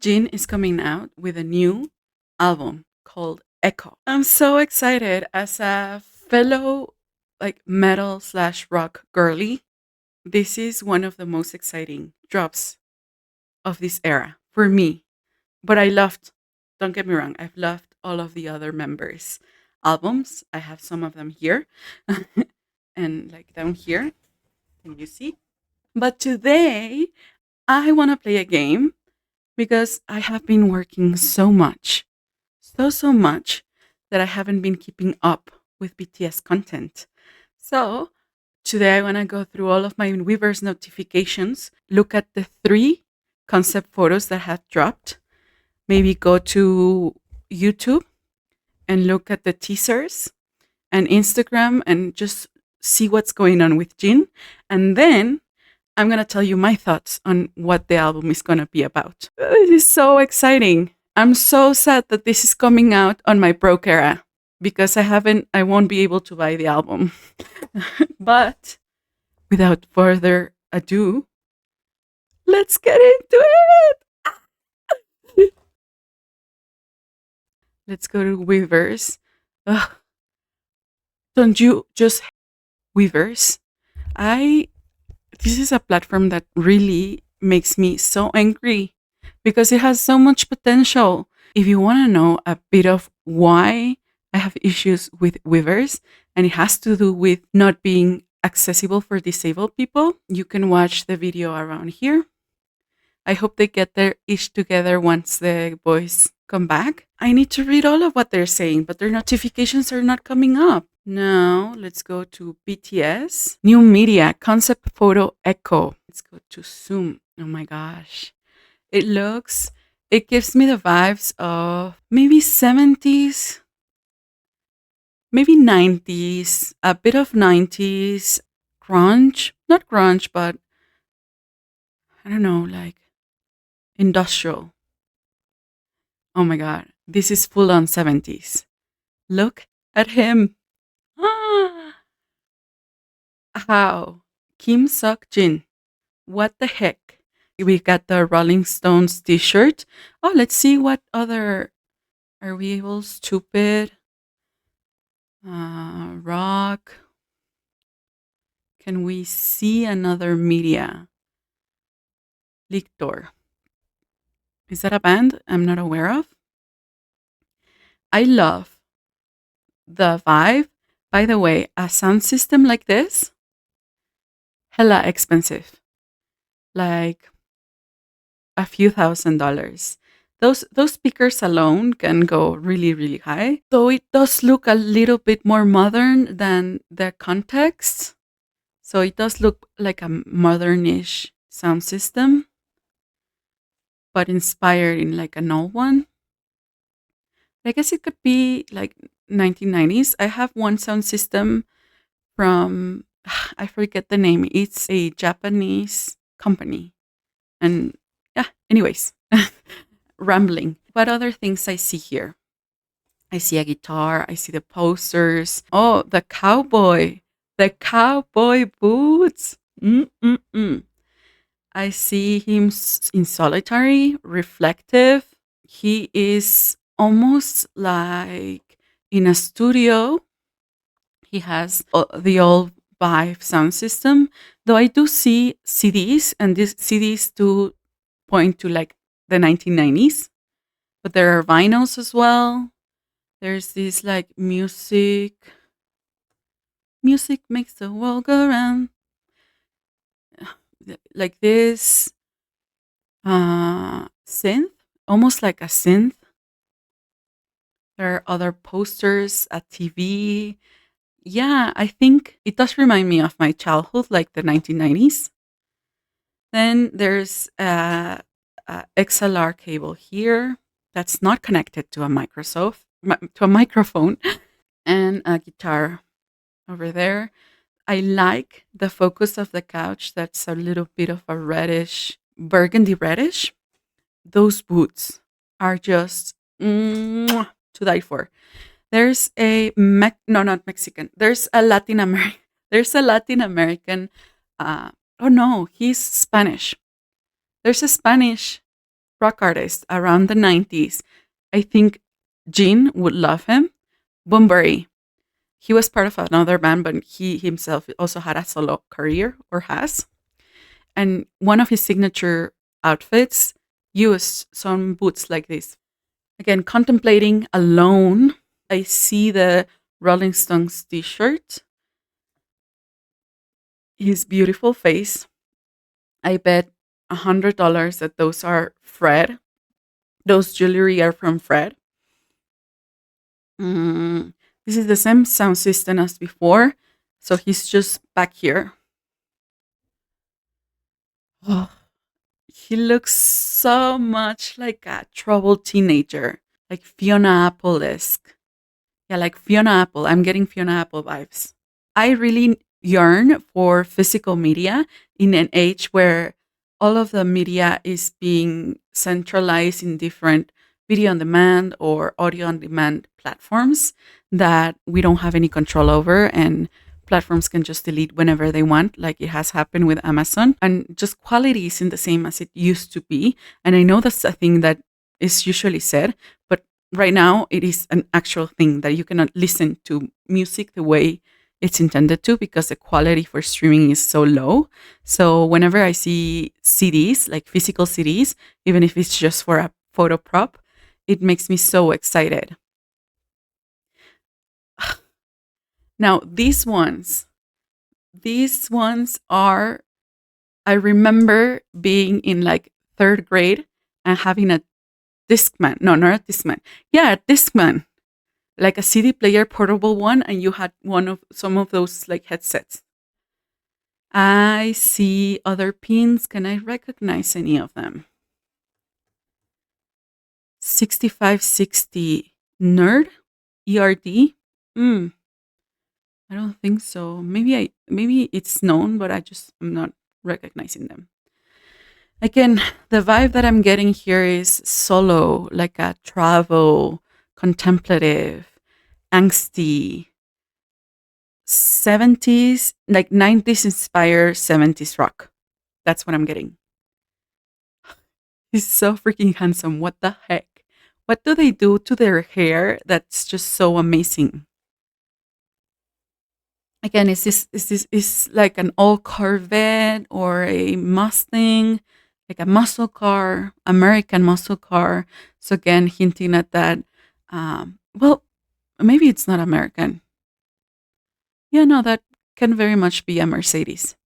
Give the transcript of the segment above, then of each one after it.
Jin is coming out with a new album called Echo. I'm so excited as a fellow like metal slash rock girly. This is one of the most exciting drops of this era for me. But I loved, don't get me wrong, I've loved all of the other members' albums. I have some of them here and like down here. Can you see? But today I want to play a game because I have been working so much, so much that I haven't been keeping up with BTS content. So today I want to go through all of my Weverse notifications, look at the 3 concept photos that have dropped, maybe go to YouTube and look at the teasers and Instagram and just see what's going on with Jin. And then I'm going to tell you my thoughts on what the album is going to be about. This is so exciting. I'm so sad that this is coming out on my broke era because I won't be able to buy the album. But without further ado, let's get into it. Let's go to Weverse. Ugh, don't you just hate Weverse? This is a platform that really makes me so angry because it has so much potential. If you want to know a bit of why I have issues with Weverse, and it has to do with not being accessible for disabled people, you can watch the video around here. I hope they get their ish together once the boys come back. I need to read all of what they're saying, but their notifications are not coming up. Now let's go to BTS. New media, concept photo echo. Let's go to Zoom. Oh my gosh. It gives me the vibes of maybe 70s, maybe 90s, a bit of 90s, grunge. Not grunge, but I don't know, like industrial. Oh my god. This is full on 70s. Look at him. Ah, how? Kim Seok Jin. What the heck? We got the Rolling Stones t shirt. Oh, let's see what other. Are we able? Stupid. Rock. Can we see another media? Lictor. Is that a band I'm not aware of? I love the vibe. By the way, a sound system like this, hella expensive. Like a few $1,000s. Those speakers alone can go really, really high. Though it does look a little bit more modern than the context. So it does look like a modernish sound system, but inspired in like an old one. I guess it could be like 1990s. I have one sound system from, I forget the name. It's a Japanese company. And yeah, anyways, rambling. What other things I see here? I see a guitar. I see the posters. Oh, the cowboy boots. Mm-mm-mm. I see him in solitary, reflective. He is almost like in a studio. He has the old Vive sound system, though I do see CDs, and these CDs do point to like the 1990s, but there are vinyls as well. There's this like music makes the world go round, like this synth, almost like a synth. There are other posters, a TV. Yeah, I think it does remind me of my childhood, like the 1990s. Then there's a XLR cable here that's not connected to a to a microphone, and a guitar over there. I like the focus of the couch. That's a little bit of a reddish, burgundy reddish. Those boots are just to die for. There's no, not Mexican. There's a Latin American. There's a Latin American. Oh no, he's Spanish. There's a Spanish rock artist around the 90s. I think Jin would love him. Bunbury. He was part of another band, but he himself also had a solo career or has. And one of his signature outfits used some boots like this. Again, contemplating alone, I see the Rolling Stones t shirt, his beautiful face. I bet $100 that those are Fred. Those jewelry are from Fred. Mm, this is the same sound system as before. So he's just back here. Oh, he looks so much like a troubled teenager, like Fiona Apple esque. Yeah, like Fiona Apple. I'm getting Fiona Apple vibes. I really yearn for physical media in an age where all of the media is being centralized in different video on demand or audio on demand platforms that we don't have any control over, and platforms can just delete whenever they want, like it has happened with Amazon, and just quality isn't the same as it used to be. And I know that's a thing that is usually said, but right now it is an actual thing that you cannot listen to music the way it's intended to because the quality for streaming is so low. So whenever I see CDs, like physical CDs, even if it's just for a photo prop, it makes me so excited. Now, these ones are, I remember being in like third grade and having a Discman. No, not a Discman. Yeah, a Discman, like a CD player portable one, and you had one of some of those like headsets. I see other pins. Can I recognize any of them? 6560 nerd ERD. Mm, I don't think so. Maybe it's known, but I'm not recognizing them. Again, the vibe that I'm getting here is solo, like a travel, contemplative, angsty, 70s, like 90s inspired 70s rock. That's what I'm getting. He's so freaking handsome. What the heck? What do they do to their hair that's just so amazing? Again, is like an old Corvette or a Mustang, like a muscle car, American muscle car. So again, hinting at that. Well, maybe it's not American. Yeah, no, that can very much be a Mercedes.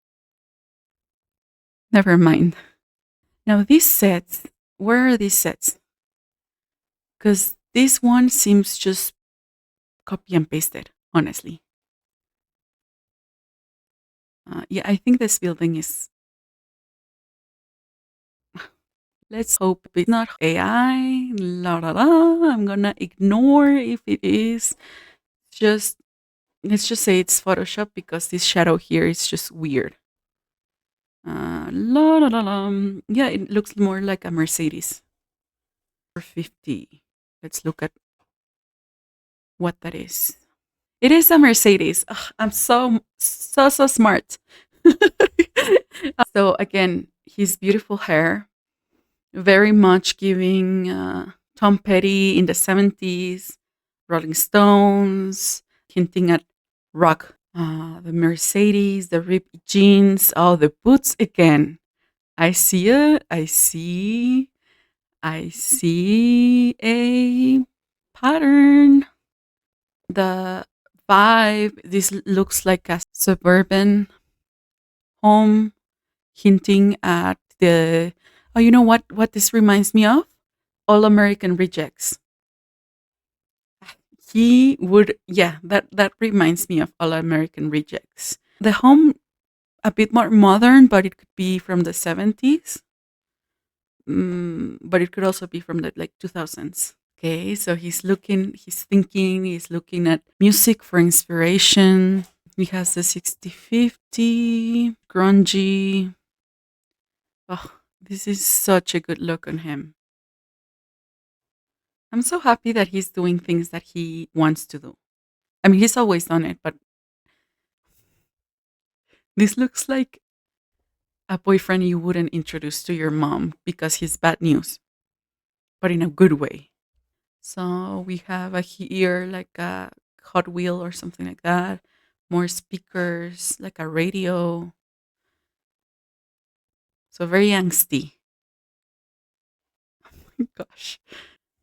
Never mind. Now these sets, where are these sets? Because this one seems just copy and pasted, honestly. Yeah, I think this building is. Let's hope it's not AI. La la la. I'm gonna ignore if it is. Just let's just say it's Photoshop because this shadow here is just weird. La la la la. Yeah, it looks more like a Mercedes. 450. Let's look at what that is. It is a Mercedes. Ugh, I'm so smart. So again, his beautiful hair, very much giving Tom Petty in the 70s, Rolling Stones, hinting at rock. The Mercedes, the ripped jeans, oh, the boots again. I see it. I see a pattern. The vibe, this looks like a suburban home, hinting at the, oh, you know what this reminds me of? All American Rejects. He would, yeah, that reminds me of All American Rejects. The home, a bit more modern, but it could be from the 70s. But it could also be from the like 2000s. Okay, so he's thinking, he's looking at music for inspiration. He has the 6050, grungy. Oh, this is such a good look on him. I'm so happy that he's doing things that he wants to do. I mean, he's always done it, but this looks like a boyfriend you wouldn't introduce to your mom because he's bad news. but in a good way. So we have a here like a Hot Wheel or something like that. More speakers, like a radio. So very angsty. Gosh.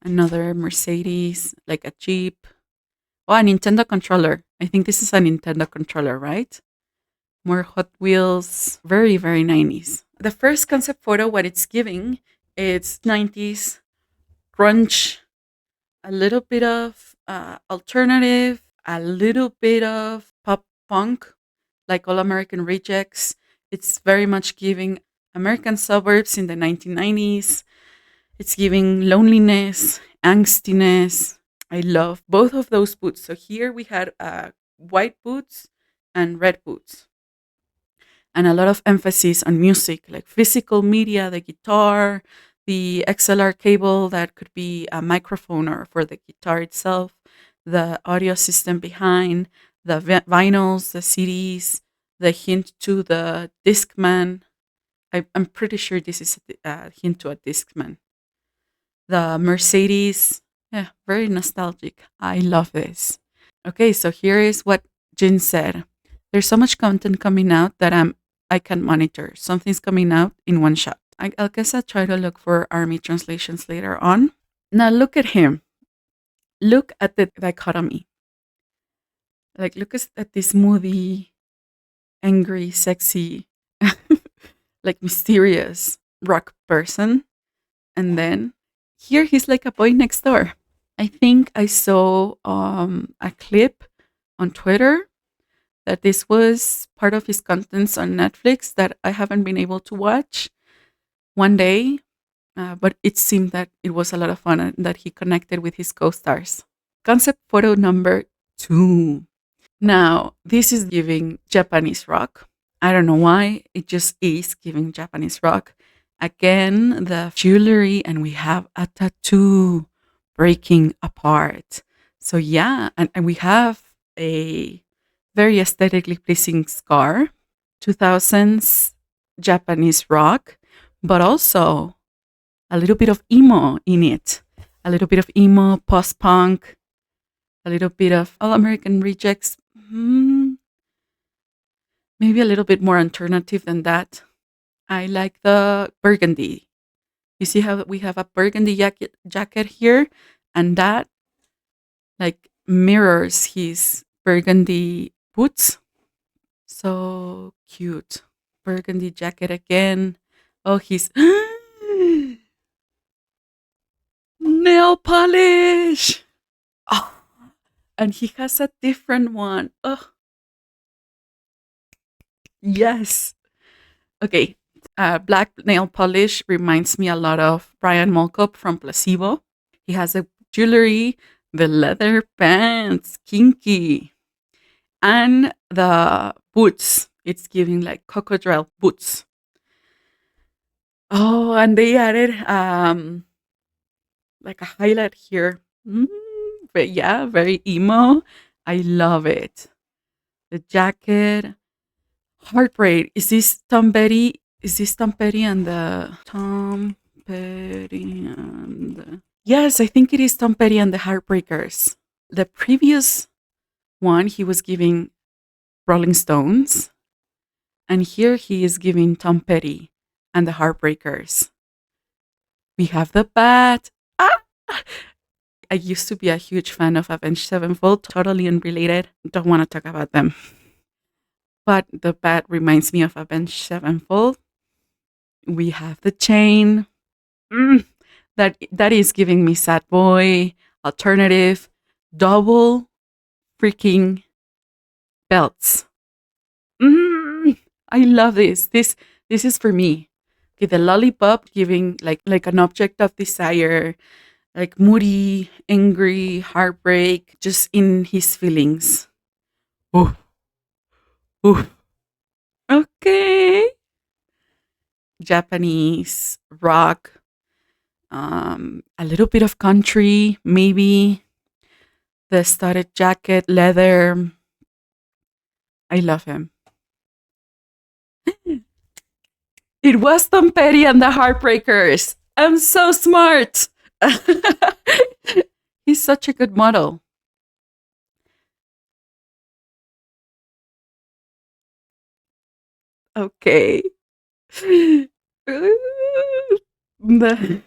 Another Mercedes, like a Jeep. Oh, a Nintendo controller. I think this is a Nintendo controller, right? More Hot Wheels. Very, very 90s. The first concept photo, what it's giving, it's 90s grunge, a little bit of alternative, a little bit of pop punk, like All American Rejects. It's very much giving American suburbs in the 1990s. It's giving loneliness, angstiness. I love both of those boots. So here we had white boots and red boots, and a lot of emphasis on music, like physical media, the guitar, the XLR cable that could be a microphone or for the guitar itself, the audio system behind, the vinyls, the CDs, the hint to the Discman. I'm pretty sure this is a hint to a Discman. The Mercedes, yeah, very nostalgic. I love this. Okay, so here is what Jin said. There's so much content coming out that I can monitor. Something's coming out in one shot. I guess I'll try to look for army translations later on. Now look at him. Look at the dichotomy. Like look at this moody, angry, sexy, like mysterious rock person. And then here he's like a boy next door. I think I saw a clip on Twitter that this was part of his contents on Netflix that I haven't been able to watch one day, but it seemed that it was a lot of fun and that he connected with his co stars. Concept photo number 2. Now, this is giving Japanese rock. I don't know why, it just is giving Japanese rock. Again, the jewelry, and we have a tattoo breaking apart. So, yeah, and we have a very aesthetically pleasing scar, 2000s Japanese rock, but also a little bit of emo in it, a little bit of emo, post punk, a little bit of All American Rejects, maybe a little bit more alternative than that. I like the burgundy. You see how we have a burgundy jacket here, and that like mirrors his burgundy boots. So cute. Burgundy jacket again. Oh, he's nail polish. Oh, and he has a different one. Oh, yes. Okay. Black nail polish reminds me a lot of Brian Molkop from Placebo. He has a jewelry, the leather pants, kinky, and the boots. It's giving like crocodile boots. Oh, and they added like a highlight here. But yeah, very emo. I love it. The jacket, heartbreak. Is this Tom Petty? Is this Tom Petty and the Tom Petty and the... Yes, I think it is Tom Petty and the Heartbreakers. The previous one, he was giving Rolling Stones, and here he is giving Tom Petty and the Heartbreakers. We have the bat. Ah! I used to be a huge fan of Avenged Sevenfold, totally unrelated. Don't want to talk about them. But the bat reminds me of Avenged Sevenfold. We have the chain. That is giving me sad boy, alternative, double freaking belts. I love this. This is for me. Okay, the lollipop giving like an object of desire, like moody, angry, heartbreak, just in his feelings. Oh, oh. Okay. Japanese rock, a little bit of country, maybe. The studded jacket, leather. I love him. It was Tom Petty and the Heartbreakers. I'm so smart. He's such a good model. Okay. the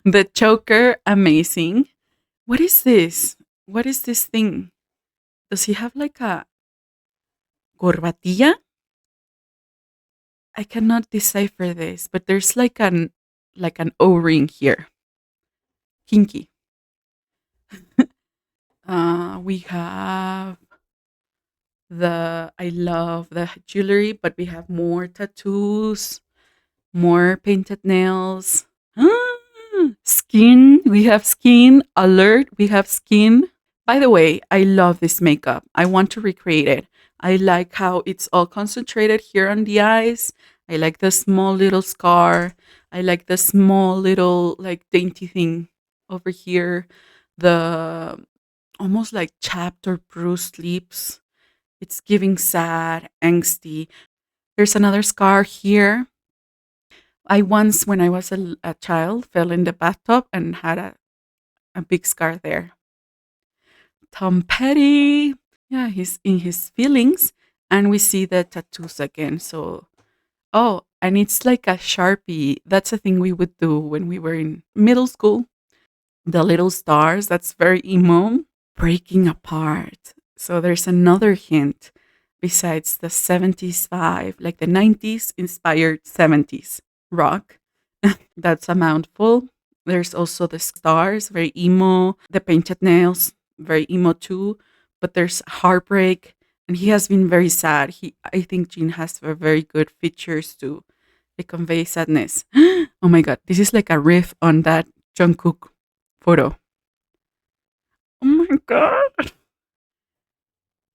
the choker, amazing. What is this? What is this thing? Does he have like a corbatilla? I cannot decipher this, but there's like an O-ring here. Kinky. We have the I love the jewelry, but we have more tattoos, more painted nails. Skin. We have skin. Alert. We have skin. By the way, I love this makeup. I want to recreate it. I like how it's all concentrated here on the eyes. I like the small little scar. I like the small little like dainty thing over here. The almost like chapped or bruised lips. It's giving sad, angsty. There's another scar here. I once, when I was a child, fell in the bathtub and had a big scar there. Tom Petty. Yeah, he's in his feelings. And we see the tattoos again. So, oh, and it's like a Sharpie. That's a thing we would do when we were in middle school. The little stars, that's very emo. Breaking apart. So there's another hint besides the 70s vibe, like the 90s inspired 70s rock. That's a mouthful. There's also the stars, very emo, the painted nails, very emo too. But there's heartbreak, and he has been very sad. I think Jin has very good features to convey sadness. Oh my god, this is like a riff on that Jungkook photo. Oh my god.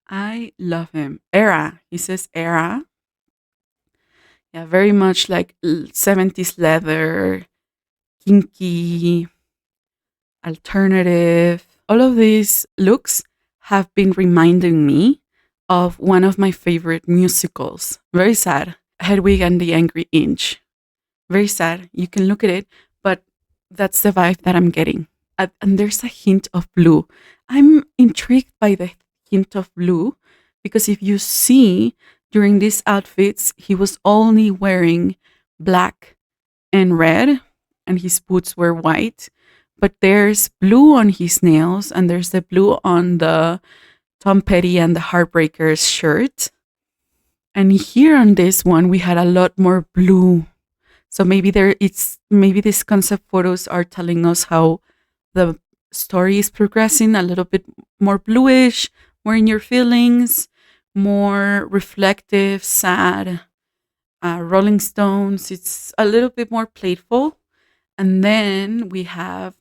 I love him. Era. He says era. Yeah, very much like 70s leather, kinky, alternative. All of these looks have been reminding me of one of my favorite musicals. Very sad. Hedwig and the Angry Inch. Very sad. You can look at it, but that's the vibe that I'm getting. And there's a hint of blue. I'm intrigued by the hint of blue because if you see during these outfits, he was only wearing black and red, and his boots were white. But there's blue on his nails, and there's the blue on the Tom Petty and the Heartbreakers shirt. And here on this one, we had a lot more blue. So maybe these concept photos are telling us how the story is progressing a little bit more bluish, more in your feelings, more reflective, sad. Rolling Stones, it's a little bit more playful. And then we have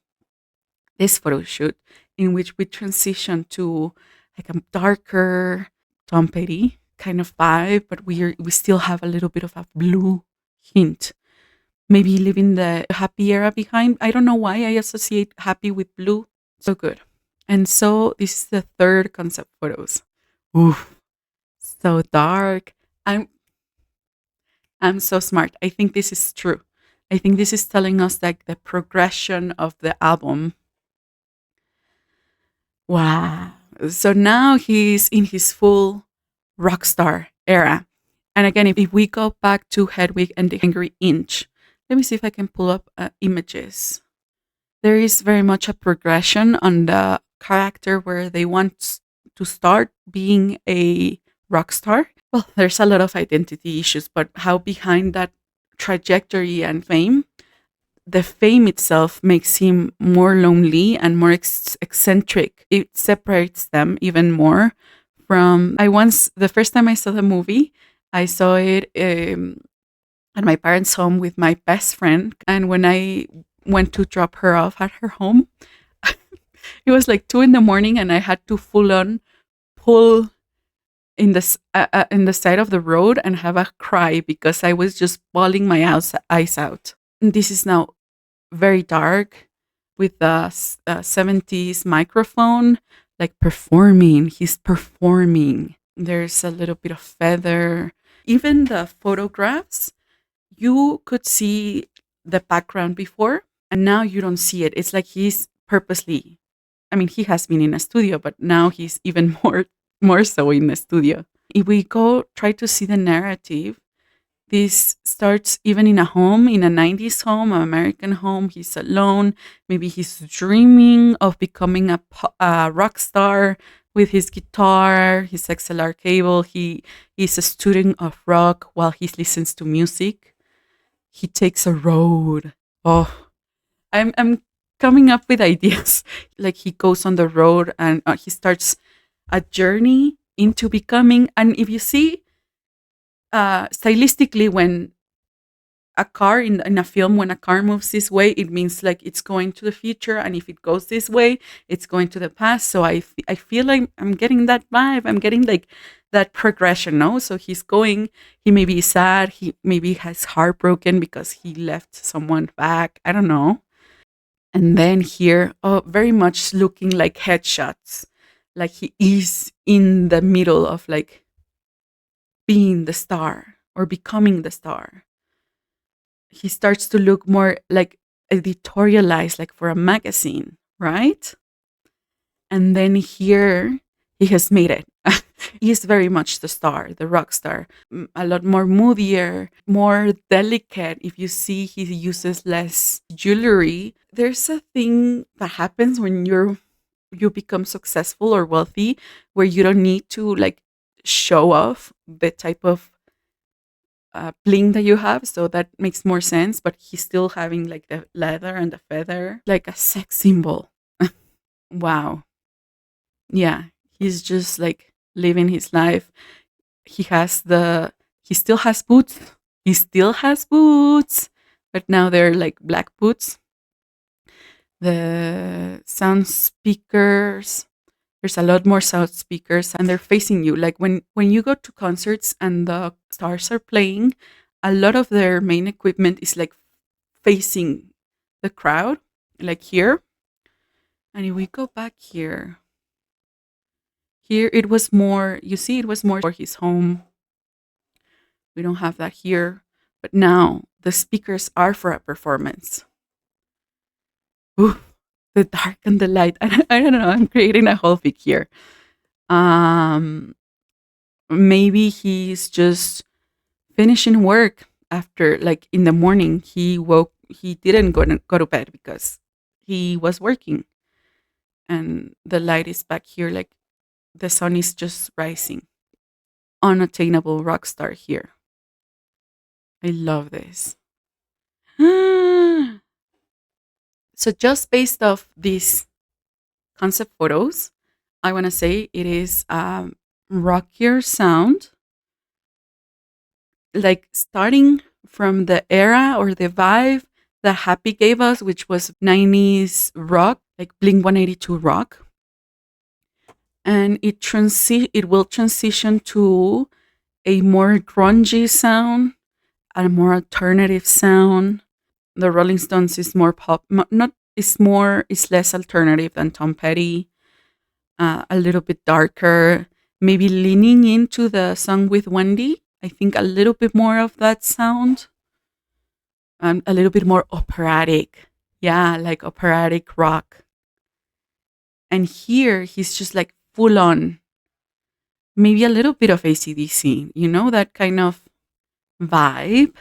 this photo shoot in which we transition to like a darker Tom Petty kind of vibe, but we still have a little bit of a blue hint. Maybe leaving the happy era behind. I don't know why I associate happy with blue. So good. And so this is the third concept photos. Oof, so dark. I'm so smart. I think this is true. I think this is telling us like the progression of the album. Wow. So now he's in his full rock star era. And again, if we go back to Hedwig and the Angry Inch, let me see if I can pull up images. There is very much a progression on the character where they want to start being a rock star. Well, there's a lot of identity issues, but how behind that trajectory and fame, the fame itself makes him more lonely and more eccentric. It separates them even more from. The first time I saw the movie, I saw it at my parents' home with my best friend. And when I went to drop her off at her home, it was like 2 in the morning, and I had to full on pull in the side of the road and have a cry because I was just bawling my eyes out. And this is now very dark with the 70s microphone, like performing. He's performing. There's a little bit of feather. Even the photographs, you could see the background before, And now you don't see it. It's like he's purposely, I mean, he has been in a studio, but now he's even more so in the studio. If we go try to see the narrative, this starts even in a home, in a 90s home, an American home. He's alone. Maybe he's dreaming of becoming a rock star with his guitar, his XLR cable. He is a student of rock while he listens to music. He takes a road. Oh, I'm coming up with ideas. Like he goes on the road and he starts a journey into becoming. And if you see, stylistically, when a car in a film, when a car moves this way, it means like it's going to the future, and if it goes this way, it's going to the past. So I feel like I'm getting that vibe. I'm getting like that progression. No, so he's going. He may be sad. He maybe has heartbroken because he left someone back. I don't know. And then here, oh, very much looking like headshots, like he is in the middle of like being the star or becoming the star. He starts to look more like editorialized, like for a magazine, right? And then here he has made it. He's very much the star, the rock star, a lot more moodier, more delicate. If you see, he uses less jewelry. There's a thing that happens when you become successful or wealthy, where you don't need to like show off the type of bling that you have, so that makes more sense. But he's still having like the leather and the feather, like a sex symbol. Wow. Yeah, he's just like living his life. He still has boots. He still has boots, but now they're like black boots. The sound speakers, there's a lot more sound speakers, and they're facing you. Like when you go to concerts and the stars are playing, a lot of their main equipment is like facing the crowd, like here. And if we go back here, here it was more, you see, it was more for his home. We don't have that here. But now the speakers are for a performance. Ooh, the dark and the light. I don't know. I'm creating a whole fic here. Um, Maybe he's just finishing work after, like in the morning. He woke. He didn't go to bed because he was working, and the light is back here. Like the sun is just rising. Unattainable rock star here. I love this. So just based off these concept photos, I want to say it is rockier sound, like starting from the era or the vibe that Happy gave us, which was 90s rock, like Blink 182 rock. And it will transition to a more grungy sound, a more alternative sound. The Rolling Stones is more pop, not is less alternative than Tom Petty, a little bit darker, maybe leaning into the song with Wendy. I think a little bit more of that sound, a little bit more operatic. Yeah, like operatic rock. And here he's just like full on, maybe a little bit of AC/DC, that kind of vibe.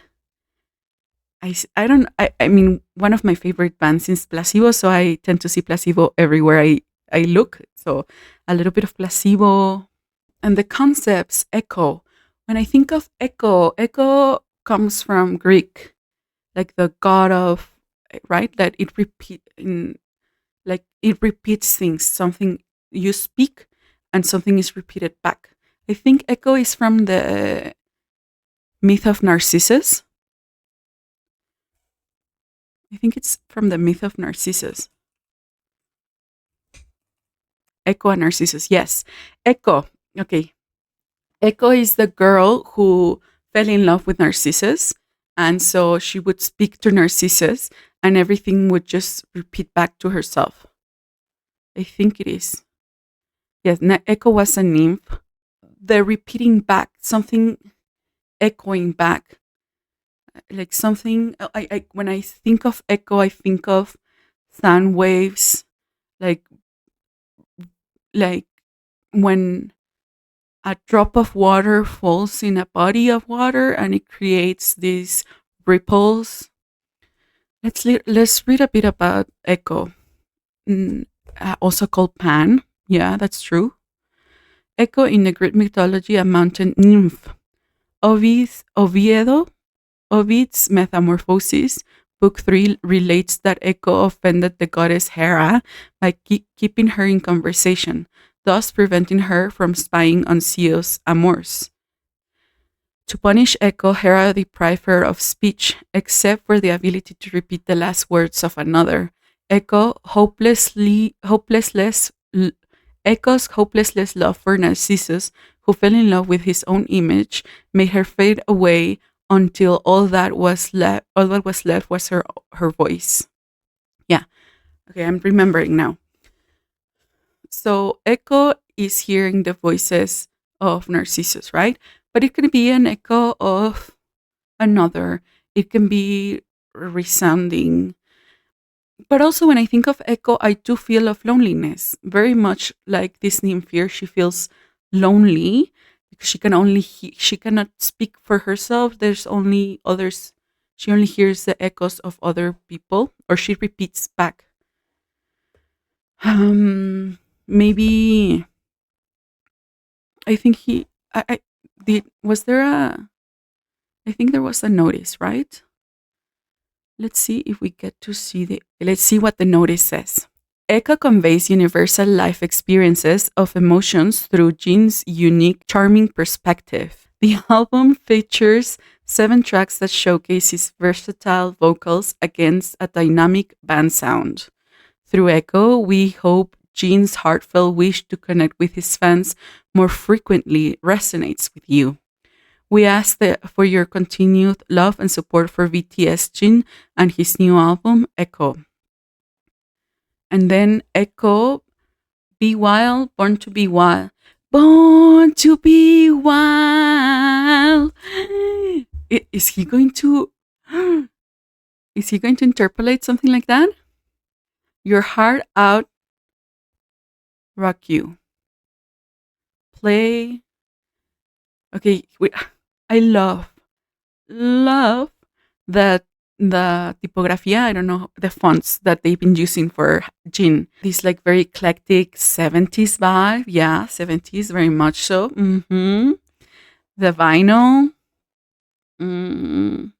I don't, I mean, one of my favorite bands is Placebo, so I tend to see Placebo everywhere I look. So a little bit of Placebo. And the concepts, Echo. When I think of Echo, Echo comes from Greek, like the god of, right? That it repeats things. Something you speak and something is repeated back. I think Echo is from the myth of Narcissus. I think it's from the myth of Narcissus. Echo and Narcissus. Yes. Echo. Okay. Echo is the girl who fell in love with Narcissus. And so she would speak to Narcissus and everything would just repeat back to herself. I think it is. Yes. Echo was a nymph. The repeating back, something echoing back. like something. I when I think of echo, I think of sound waves, like like when a drop of water falls in a body of water and it creates these ripples. Let's read a bit about echo, mm, also called Pan. Yeah, that's true. Echo in the Greek mythology, a mountain nymph. Oviedo, Ovid's Metamorphosis, Book 3, relates that Echo offended the goddess Hera by keeping her in conversation, thus preventing her from spying on Zeus' amours. To punish Echo, Hera deprived her of speech, except for the ability to repeat the last words of another. Echo Echo's hopeless love for Narcissus, who fell in love with his own image, made her fade away until all that was left was her voice. Yeah. Okay, I'm remembering now. So Echo is hearing the voices of Narcissus, right? But it can be an echo of another. It can be resounding. But also, when I think of Echo, I do feel of loneliness. Very much like this nymph here, she feels lonely because she cannot speak for herself. There's only others. She only hears the echoes of other people, or she repeats back. Maybe I think he. I did. Was there a? I think there was a notice, right? Let's see if we get to see the. Let's see what the notice says. Echo conveys universal life experiences of emotions through Jin's unique, charming perspective. The album features 7 tracks that showcase his versatile vocals against a dynamic band sound. Through Echo, we hope Jin's heartfelt wish to connect with his fans more frequently resonates with you. We ask for your continued love and support for BTS Jin and his new album, Echo. And then Echo, Be Wild, Born to Be Wild. Born to be wild. Is he going to is he going to interpolate something like that? Your heart out, rock you. Play. Okay, I love that the tipografia, I don't know, the fonts that they've been using for Jin. This like very eclectic 70s vibe. Yeah, 70s, very much so. The vinyl. Mm.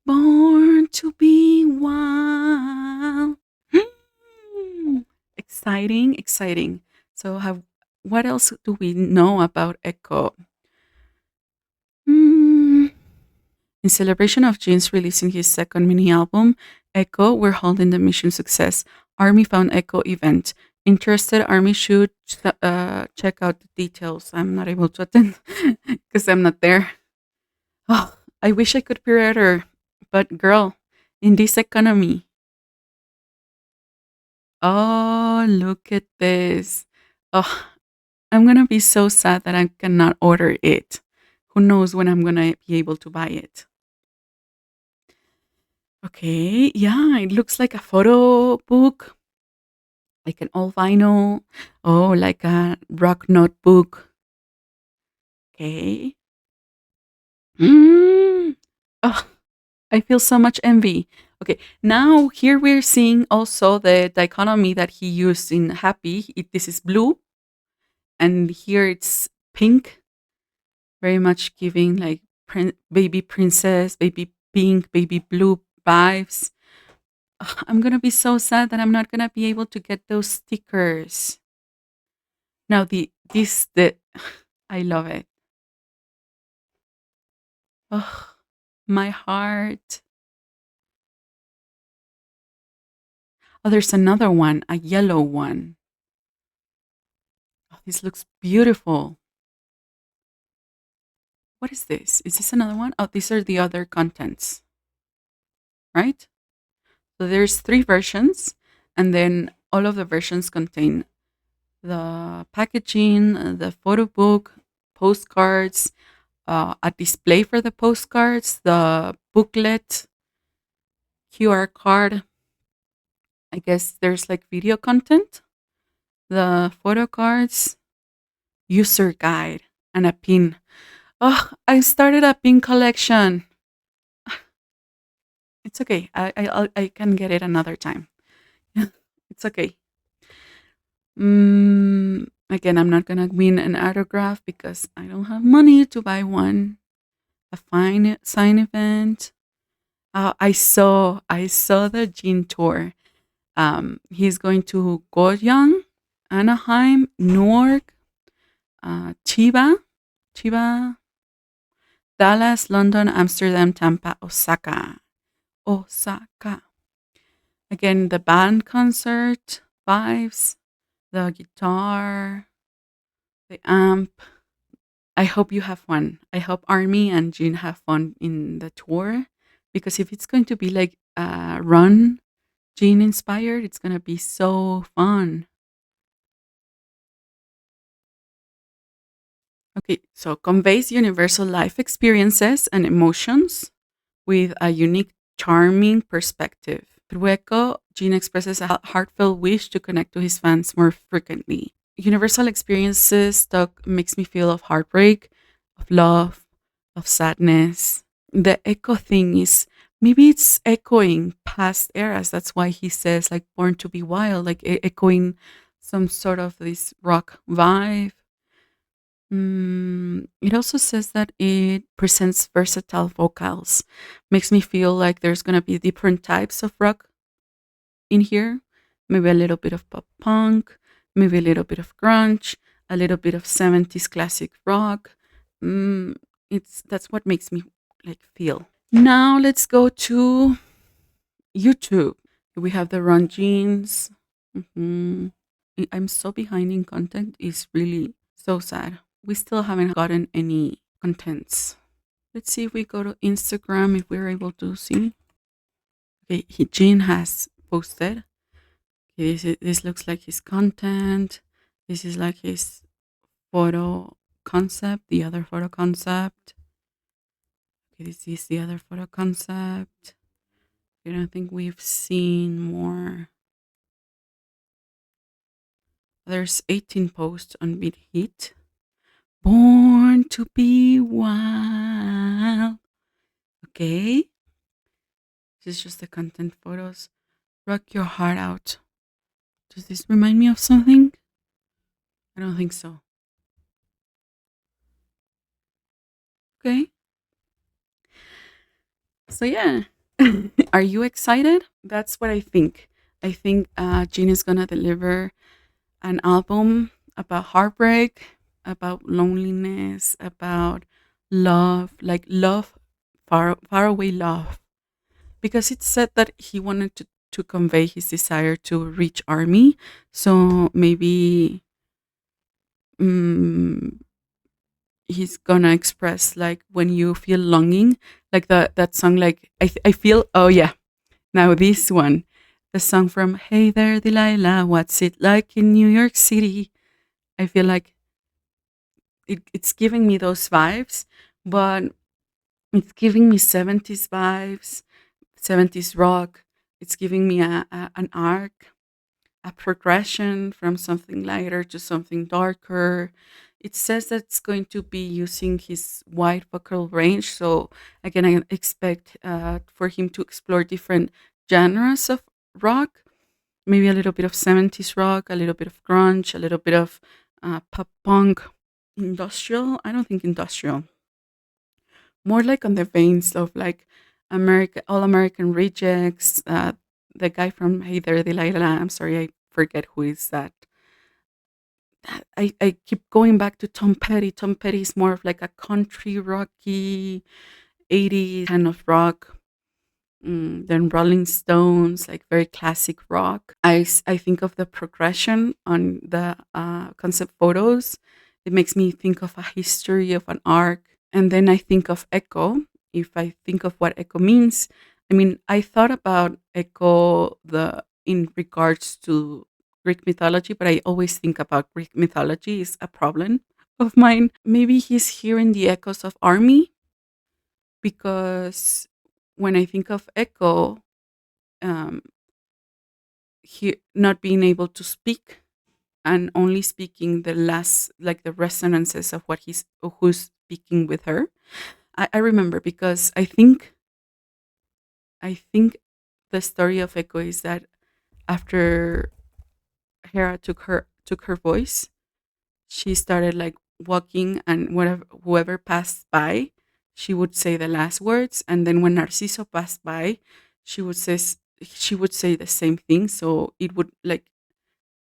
Born to be wild. Exciting, exciting. So what else do we know about Echo? Hmm. In celebration of Jin's releasing his second mini album, Echo, we're holding the mission success Army Found Echo event. Interested Army should check out the details. I'm not able to attend because I'm not there. Oh, I wish I could pre-order, but girl, in this economy. Oh, look at this. Oh, I'm gonna be so sad that I cannot order it. Who knows when I'm gonna be able to buy it? Okay, yeah, it looks like a photo book, like an old vinyl. Oh, like a rock notebook. Okay. Mm. Oh, I feel so much envy. Okay, now here we're seeing also the dichotomy that he used in Happy. This is blue, and here it's pink, very much giving like baby princess, baby pink, baby blue vibes. Ugh, I'm gonna be so sad that I'm not gonna be able to get those stickers. Now the I love it. Oh, my heart. Oh, there's another one, a yellow one. Oh, this looks beautiful. What is this? Is this another one? Oh, these are the other contents, right? So there's 3 versions, and then all of the versions contain the packaging, the photo book, postcards, a display for the postcards, the booklet, QR card. I guess there's like video content, the photo cards, user guide, and a pin. Oh, I started a pin collection. It's okay. I can get it another time. It's okay. Again, I'm not gonna win an autograph because I don't have money to buy one. A fine sign event. I saw the Jin tour. He's going to Goyang, Anaheim, Newark, Chiba, Dallas, London, Amsterdam, Tampa, Osaka. Again, the band concert vibes, the guitar, the amp. I hope you have fun. I hope Army and Jin have fun in the tour because if it's going to be like run Jin inspired, it's gonna be so fun. Okay, so conveys universal life experiences and emotions with a unique, charming perspective. Through Echo, Jin expresses a heartfelt wish to connect to his fans more frequently. Universal experiences talk makes me feel of heartbreak, of love, of sadness. The echo thing is maybe it's echoing past eras. That's why he says like born to be wild, like echoing some sort of this rock vibe. It also says that it presents versatile vocals. Makes me feel like there's gonna be different types of rock in here. Maybe a little bit of pop punk, maybe a little bit of grunge, a little bit of 70s classic rock. It's that's what makes me like feel. Now let's go to YouTube. We have the Run Jeans. I'm so behind in content. It's really so sad. We still haven't gotten any contents. Let's see if we go to Instagram if we're able to see. Okay, Jin has posted. Okay, this looks like his content. This is like his photo concept, the other photo concept. Okay, this is the other photo concept. I don't think we've seen more. There's 18 posts on BigHit. Born to be wild. Okay. This is just the content photos. Rock your heart out. Does this remind me of something? I don't think so. Okay. So yeah. Are you excited? That's what I think. I think Jin is gonna deliver an album about heartbreak, about loneliness, about love, like love, far away love. Because it said that he wanted to convey his desire to reach army. So maybe mm, he's gonna express like when you feel longing, like that song, like I feel, oh yeah, now this one, the song from Hey There Delilah, what's it like in New York City? I feel like it's giving me those vibes, but it's giving me 70s vibes, 70s rock. It's giving me an arc, a progression from something lighter to something darker. It says that it's going to be using his wide vocal range. So, again, I expect for him to explore different genres of rock, maybe a little bit of 70s rock, a little bit of grunge, a little bit of pop punk, industrial. I don't think industrial, more like on the veins of like America, All American Rejects, the guy from Hey There, Delilah. I'm sorry, I forget who is that. I keep going back to Tom Petty. Tom Petty is more of like a country rocky 80s kind of rock. Then Rolling Stones, like very classic rock. I think of the progression on the concept photos. It makes me think of a history of an arc. And then I think of Echo. If I think of what Echo means, I mean, I thought about Echo in regards to Greek mythology, but I always think about Greek mythology is a problem of mine. Maybe he's hearing the echoes of Army because when I think of Echo, um, he not being able to speak and only speaking the last, like the resonances of what he's who's speaking with her. I remember because I think the story of Echo is that after Hera took her voice, she started like walking, and whatever whoever passed by, she would say the last words, and then when Narciso passed by, she would say she would say the same thing, so it would like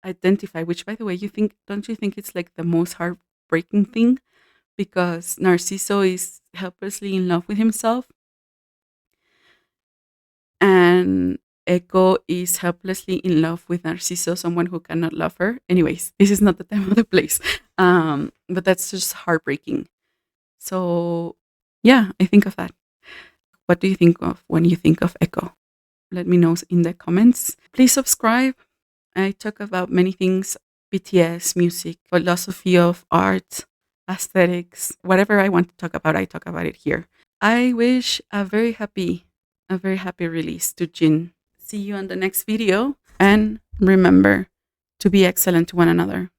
identify. Which, by the way, don't you think it's like the most heartbreaking thing, because Narciso is helplessly in love with himself, and Echo is helplessly in love with Narciso, someone who cannot love her. Anyways, this is not the time of the place. But that's just heartbreaking. So, yeah, I think of that. What do you think of when you think of Echo? Let me know in the comments. Please subscribe. I talk about many things: BTS, music, philosophy of art, aesthetics, whatever I want to talk about, I talk about it here. I wish a very happy release to Jin. See you on the next video, and remember to be excellent to one another.